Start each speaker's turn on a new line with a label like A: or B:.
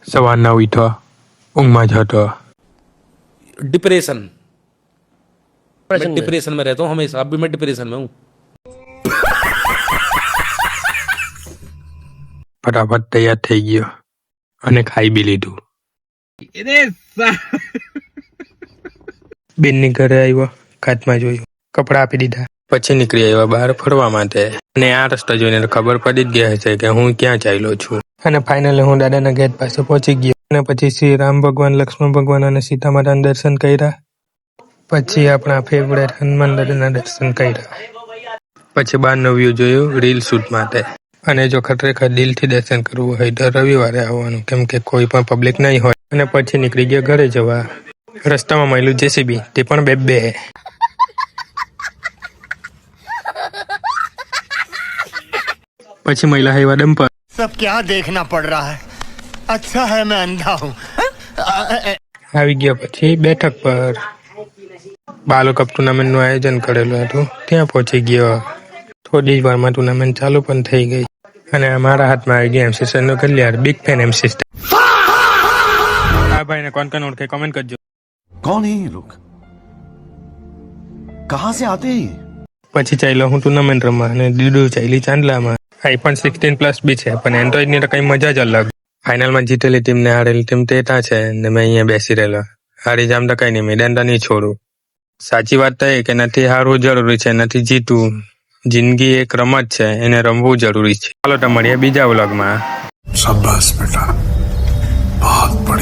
A: સવારના ઉઠ્યો, ઊંઘમાં જ હતો.
B: डिप्रेशन। मैं
C: डिप्रेशन में?
B: डिप्रेशन में रहता हूँ हमेशा, अब भी मैं डिप्रेशन में हूँ।
A: ફટાફટ તૈયાર થઈ ગયો અને ખાઈ બી લીધું. બેનની ઘરે આવ્યો, કાચમાં જોયું, કપડાં આપી દીધા. પછી નીકળી આવ્યા બહાર ફરવા માટે. અને આ રસ્તા જોઈને ખબર પડી જ ગયા હશે કે હું ક્યાં ચાલ્યો છું. અને ફાઇનલી હું દાદાના ગેટ પાસે પહોંચી ગયો. અને પછી શ્રી રામ ભગવાન, લક્ષ્મણ ભગવાન અને સીતા માતાના દર્શન કર્યા. પછી આપણા ફેવરેટ હનુમાન દાદાના દર્શન કર્યા. પછી બહારનો વ્યૂ જોયું રીલ શૂટ માટે. અને જો ખરેખર દિલથી દર્શન કરવું હોય તો રવિવારે આવવાનું, કેમ કે કોઈ પણ પબ્લિક નહીં હોય. અને પછી નીકળી ગયા ઘરે જવા. રસ્તામાં મળ્યું જેસીબી, તે પણ બે. પછી મહિલા હેવા ડમ્પર.
D: सब क्या देखना पड़ रहा है, अच्छा है मैं अंधा हूँ।
A: આવી ગયા પછી બેઠક પર બાલો કપ ટુર્નામેન્ટનું આયોજન કરેલું હતું, ત્યાં પહોંચી ગયો. થોડી જ વારમાં ટુર્નામેન્ટ ચાલુ પણ થઈ ગઈ. અને અમારા હાથમાં આવી ગયા MC સરનો ઘડિયાળ. Big fan MC sir. આ ભાઈને કોણ ઓળખે કમેન્ટ કરજો.
E: कौन है ये लोग? कहाँ से आते हैं ये?
A: પછી ચાલ્યો હું ટુર્નામેન્ટ રમવા અને દીદુ ચાલી ચાંદલામાં. આઈફોન 16+ બી છે, પણ એન્ડ્રોઈડની તો કઈ મજા જ અલગ. ફાઇનલમાં જીતેલી ટીમ ને હારેલી ટીમ તેટા છે ને મેં અહીંયા બેસી રહેલો. હારી જામ તો કઈ નહીં, મેદાન તો નહીં છોડું. સાચી વાત તો એ કે નથી હારવું જરૂરી છે, નથી જીતવું. જિંદગી એક રમત છે, એને રમવું જરૂરી છે. ચાલો તો મળીએ બીજા વ્લોગમાં.
E: शाबाश बेटा, बहुत बढ़िया.